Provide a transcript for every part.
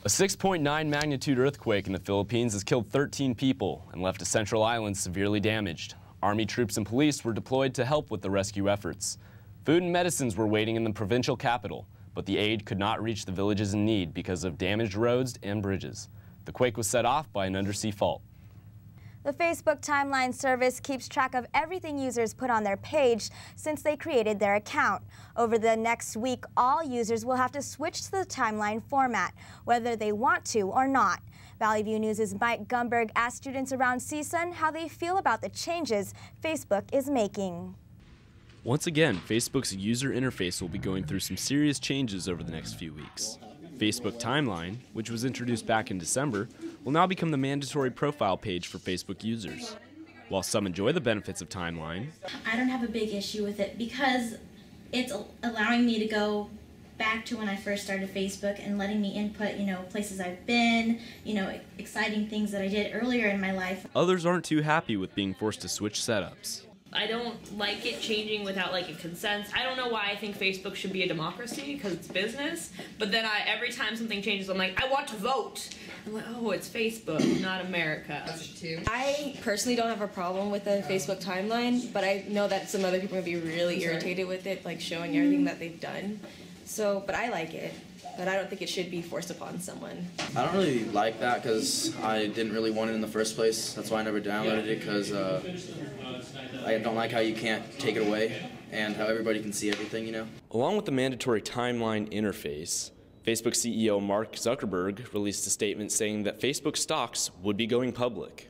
A 6.9 magnitude earthquake in the Philippines has killed 13 people and left a central island severely damaged. Army troops and police were deployed to help with the rescue efforts. Food and medicines were waiting in the provincial capital, but the aid could not reach the villages in need because of damaged roads and bridges. The quake was set off by an undersea fault. The Facebook timeline service keeps track of everything users put on their page since they created their account. Over the next week, all users will have to switch to the timeline format, whether they want to or not. Valley View News' Mike Gumberg asked students around CSUN how they feel about the changes Facebook is making. Once again, Facebook's user interface will be going through some serious changes over the next few weeks. Facebook Timeline, which was introduced back in December, will now become the mandatory profile page for Facebook users. While some enjoy the benefits of Timeline, I don't have a big issue with it because it's allowing me to go back to when I first started Facebook and letting me input, places I've been, exciting things that I did earlier in my life. Others aren't too happy with being forced to switch setups. I don't like it changing without a consent. I don't know why I think Facebook should be a democracy, because it's business. But then every time something changes, I'm like, I want to vote. I'm like, oh, it's Facebook, not America. I personally don't have a problem with the Facebook timeline, but I know that some other people would be really irritated with it, showing everything that they've done. But I like it. But I don't think it should be forced upon someone. I don't really like that because I didn't really want it in the first place. That's why I never downloaded it, because I don't like how you can't take it away and how everybody can see everything, Along with the mandatory timeline interface, Facebook CEO Mark Zuckerberg released a statement saying that Facebook stocks would be going public.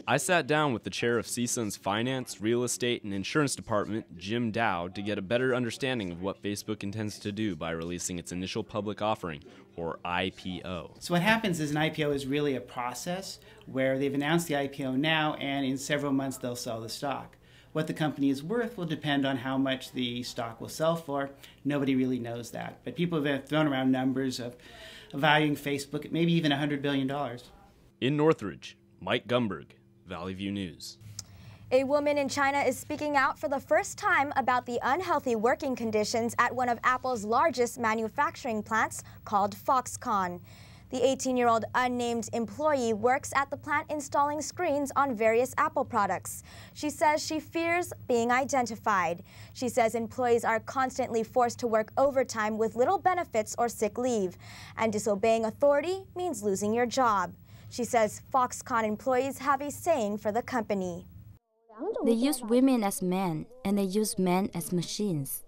I sat down with the chair of CSUN's Finance, Real Estate, and Insurance Department, Jim Dow, to get a better understanding of what Facebook intends to do by releasing its initial public offering, or IPO. So what happens is an IPO is really a process where they've announced the IPO now, and in several months they'll sell the stock. What the company is worth will depend on how much the stock will sell for. Nobody really knows that. But people have thrown around numbers of valuing Facebook at maybe even $100 billion. In Northridge, Mike Gumberg, Valley View News. A woman in China is speaking out for the first time about the unhealthy working conditions at one of Apple's largest manufacturing plants called Foxconn. The 18-year-old unnamed employee works at the plant installing screens on various Apple products. She says she fears being identified. She says employees are constantly forced to work overtime with little benefits or sick leave, and disobeying authority means losing your job. She says Foxconn employees have a saying for the company. They use women as men, and they use men as machines.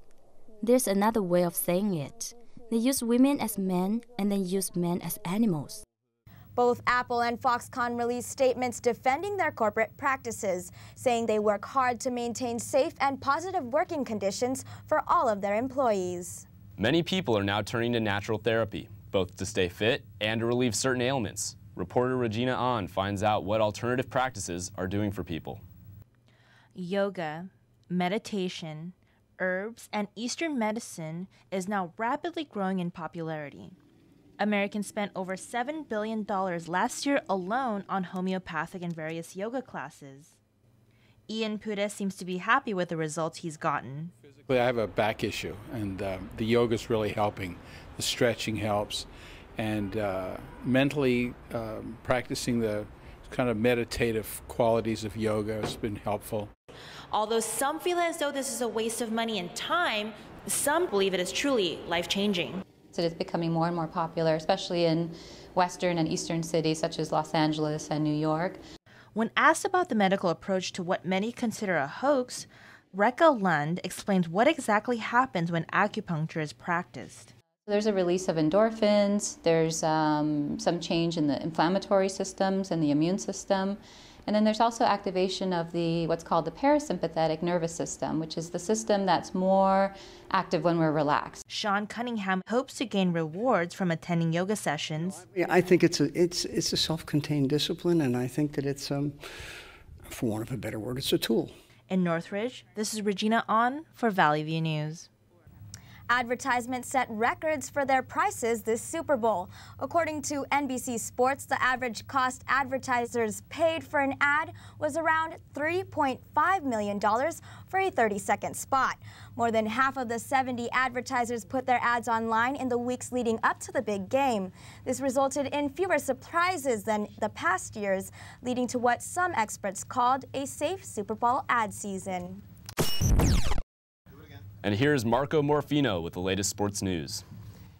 There's another way of saying it. They use women as men, and they use men as animals. Both Apple and Foxconn released statements defending their corporate practices, saying they work hard to maintain safe and positive working conditions for all of their employees. Many people are now turning to natural therapy, both to stay fit and to relieve certain ailments. Reporter Regina Ahn finds out what alternative practices are doing for people. Yoga, meditation, herbs, and Eastern medicine is now rapidly growing in popularity. Americans spent over $7 billion last year alone on homeopathic and various yoga classes. Ian Puda seems to be happy with the results he's gotten. I have a back issue, and the yoga's really helping. The stretching helps. And mentally practicing the kind of meditative qualities of yoga has been helpful. Although some feel as though this is a waste of money and time, some believe it is truly life-changing. It is becoming more and more popular, especially in Western and Eastern cities such as Los Angeles and New York. When asked about the medical approach to what many consider a hoax, Rekha Lund explains what exactly happens when acupuncture is practiced. There's a release of endorphins, there's some change in the inflammatory systems and the immune system, and then there's also activation of what's called the parasympathetic nervous system, which is the system that's more active when we're relaxed. Sean Cunningham hopes to gain rewards from attending yoga sessions. Yeah, I think it's a self-contained discipline, and I think that it's, for want of a better word, it's a tool. In Northridge, this is Regina Ahn for Valley View News. Advertisements set records for their prices this Super Bowl. According to NBC Sports, the average cost advertisers paid for an ad was around $3.5 million for a 30-second spot. More than half of the 70 advertisers put their ads online in the weeks leading up to the big game. This resulted in fewer surprises than the past years, leading to what some experts called a safe Super Bowl ad season. And here's Marco Morfino with the latest sports news.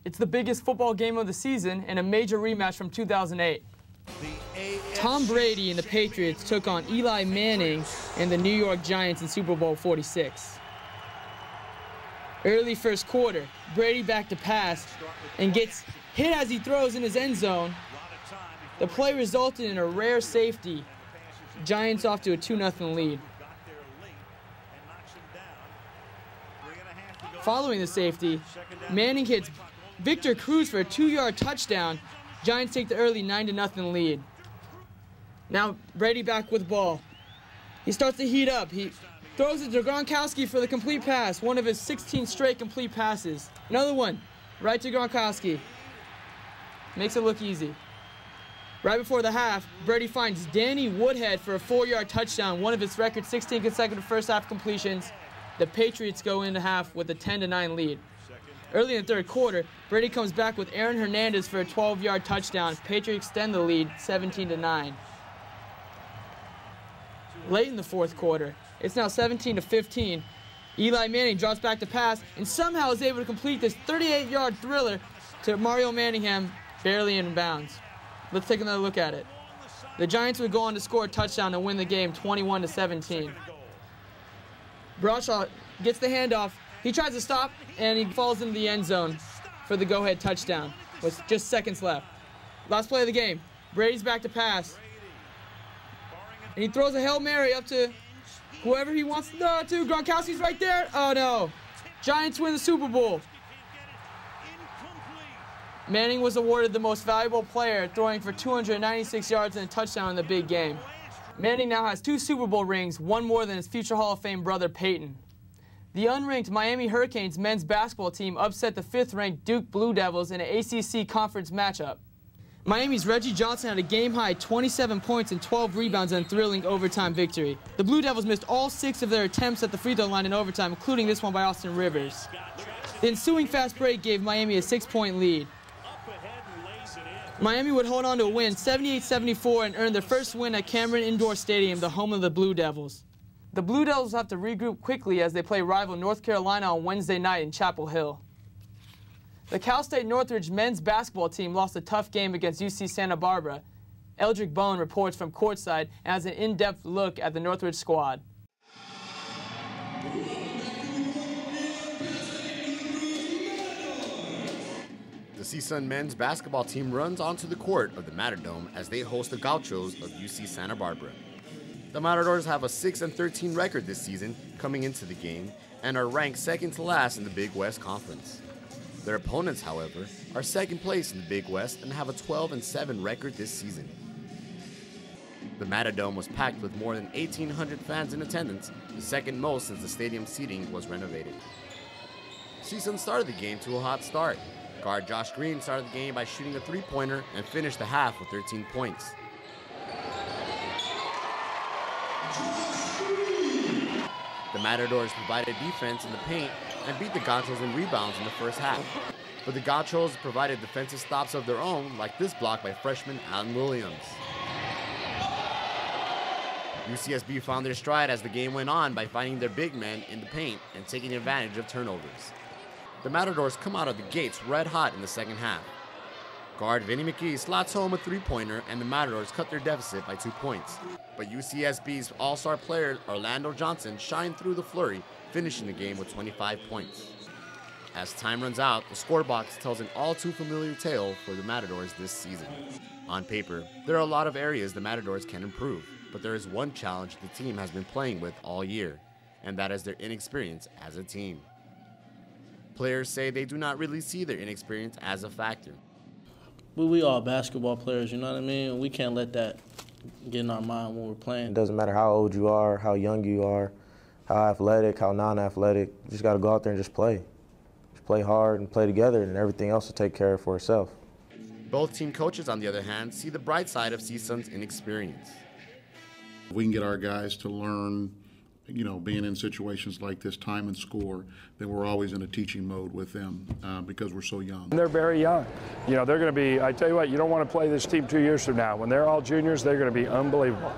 It's the biggest football game of the season and a major rematch from 2008. Tom Brady and the Patriots took on Eli Manning and the New York Giants in Super Bowl 46. Early first quarter, Brady back to pass and gets hit as he throws in his end zone. The play resulted in a rare safety. Giants off to a 2-0 lead. Following the safety, Manning hits Victor Cruz for a 2-yard touchdown. Giants take the early 9-0 lead. Now Brady back with the ball. He starts to heat up. He throws it to Gronkowski for the complete pass, one of his 16 straight complete passes. Another one, right to Gronkowski. Makes it look easy. Right before the half, Brady finds Danny Woodhead for a 4-yard touchdown, one of his record 16 consecutive first-half completions. The Patriots go into half with a 10-9 lead. Early in the third quarter, Brady comes back with Aaron Hernandez for a 12-yard touchdown. Patriots extend the lead 17-9. Late in the fourth quarter, it's now 17-15. Eli Manning drops back to pass and somehow is able to complete this 38-yard thriller to Mario Manningham, barely in bounds. Let's take another look at it. The Giants would go on to score a touchdown and win the game 21-17. Bradshaw gets the handoff. He tries to stop, and he falls into the end zone for the go-ahead touchdown with just seconds left. Last play of the game. Brady's back to pass. And he throws a Hail Mary up to whoever he wants to throw to. Gronkowski's right there. Oh, no. Giants win the Super Bowl. Manning was awarded the most valuable player, throwing for 296 yards and a touchdown in the big game. Manning now has 2 Super Bowl rings, one more than his future Hall of Fame brother Peyton. The unranked Miami Hurricanes men's basketball team upset the 5th-ranked Duke Blue Devils in an ACC conference matchup. Miami's Reggie Johnson had a game-high 27 points and 12 rebounds in a thrilling overtime victory. The Blue Devils missed all 6 of their attempts at the free throw line in overtime, including this one by Austin Rivers. The ensuing fast break gave Miami a 6-point lead. Miami would hold on to a win 78-74 and earn their first win at Cameron Indoor Stadium, the home of the Blue Devils. The Blue Devils have to regroup quickly as they play rival North Carolina on Wednesday night in Chapel Hill. The Cal State Northridge men's basketball team lost a tough game against UC Santa Barbara. Eldrick Bone reports from courtside and has an in-depth look at the Northridge squad. The CSUN men's basketball team runs onto the court of the Matadome as they host the Gauchos of UC Santa Barbara. The Matadors have a 6-13 record this season coming into the game and are ranked second to last in the Big West Conference. Their opponents, however, are second place in the Big West and have a 12-7 record this season. The Matadome was packed with more than 1,800 fans in attendance, the second most since the stadium seating was renovated. CSUN started the game to a hot start. Guard Josh Green started the game by shooting a 3-pointer and finished the half with 13 points. The Matadors provided defense in the paint and beat the Gauchos in rebounds in the first half. But the Gauchos provided defensive stops of their own, like this block by freshman Alan Williams. UCSB found their stride as the game went on by finding their big men in the paint and taking advantage of turnovers. The Matadors come out of the gates red hot in the second half. Guard Vinny McKee slots home a 3-pointer and the Matadors cut their deficit by 2 points. But UCSB's all-star player Orlando Johnson shined through the flurry, finishing the game with 25 points. As time runs out, the scorebox tells an all-too-familiar tale for the Matadors this season. On paper, there are a lot of areas the Matadors can improve, but there is one challenge the team has been playing with all year, and that is their inexperience as a team. Players say they do not really see their inexperience as a factor. We all basketball players, you know what I mean? We can't let that get in our mind when we're playing. It doesn't matter how old you are, how young you are, how athletic, how non-athletic. You just got to go out there and just play. Just play hard and play together, and everything else will take care of for itself. Both team coaches, on the other hand, see the bright side of CSUN's inexperience. If we can get our guys to learn, being in situations like this, time and score, then we're always in a teaching mode with them because we're so young. They're very young. They're going to be, I tell you what, you don't want to play this team 2 years from now. When they're all juniors, they're going to be unbelievable.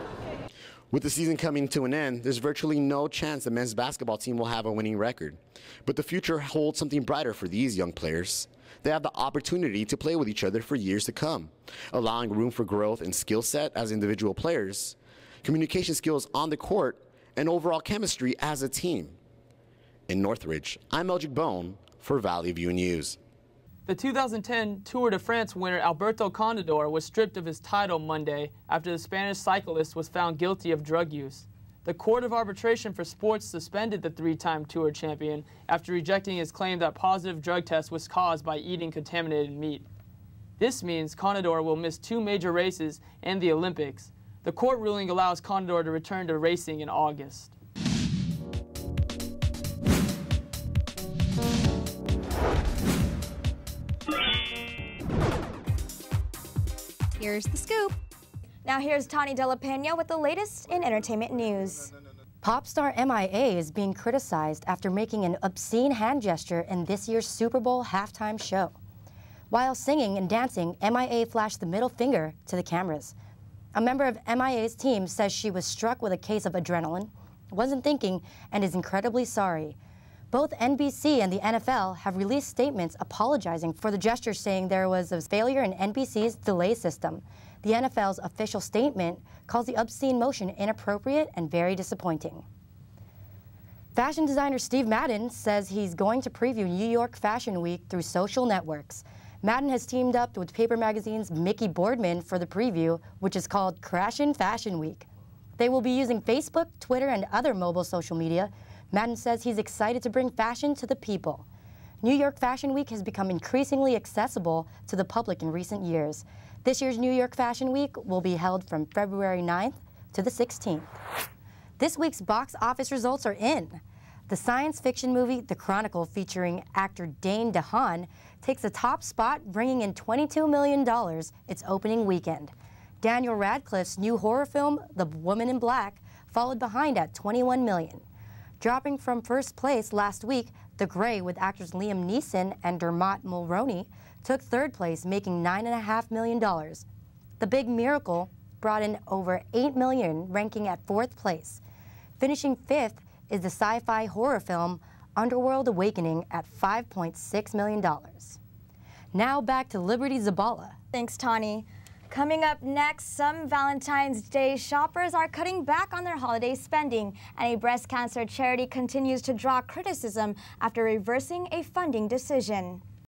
With the season coming to an end, there's virtually no chance the men's basketball team will have a winning record. But the future holds something brighter for these young players. They have the opportunity to play with each other for years to come, allowing room for growth in skill set as individual players, communication skills on the court, and overall chemistry as a team. In Northridge, I'm Eldrick Bone for Valley View News. The 2010 Tour de France winner Alberto Contador was stripped of his title Monday after the Spanish cyclist was found guilty of drug use. The Court of Arbitration for Sports suspended the three-time Tour champion after rejecting his claim that positive drug test was caused by eating contaminated meat. This means Contador will miss 2 major races and the Olympics. The court ruling allows Contador to return to racing in August. Here's the scoop. Now here's Tani Dela Pena with the latest in entertainment news. Pop star MIA is being criticized after making an obscene hand gesture in this year's Super Bowl halftime show. While singing and dancing, MIA flashed the middle finger to the cameras. A member of MIA's team says she was struck with a case of adrenaline, wasn't thinking, and is incredibly sorry. Both NBC and the NFL have released statements apologizing for the gesture, saying there was a failure in NBC's delay system. The NFL's official statement calls the obscene motion inappropriate and very disappointing. Fashion designer Steve Madden says he's going to preview New York Fashion Week through social networks. Madden has teamed up with Paper Magazine's Mickey Boardman for the preview, which is called Crashin' Fashion Week. They will be using Facebook, Twitter, and other mobile social media. Madden says he's excited to bring fashion to the people. New York Fashion Week has become increasingly accessible to the public in recent years. This year's New York Fashion Week will be held from February 9th to the 16th. This week's box office results are in. The science fiction movie The Chronicle, featuring actor Dane DeHaan, takes the top spot, bringing in $22 million its opening weekend. Daniel Radcliffe's new horror film, The Woman in Black, followed behind at $21 million. Dropping from first place last week, The Grey, with actors Liam Neeson and Dermot Mulroney, took third place, making $9.5 million. The Big Miracle brought in over $8 million, ranking at fourth place. Finishing fifth is the sci-fi horror film Underworld Awakening at $5.6 million. Now back to Liberty Zabala. Thanks, Tani. Coming up next, some Valentine's Day shoppers are cutting back on their holiday spending, and a breast cancer charity continues to draw criticism after reversing a funding decision.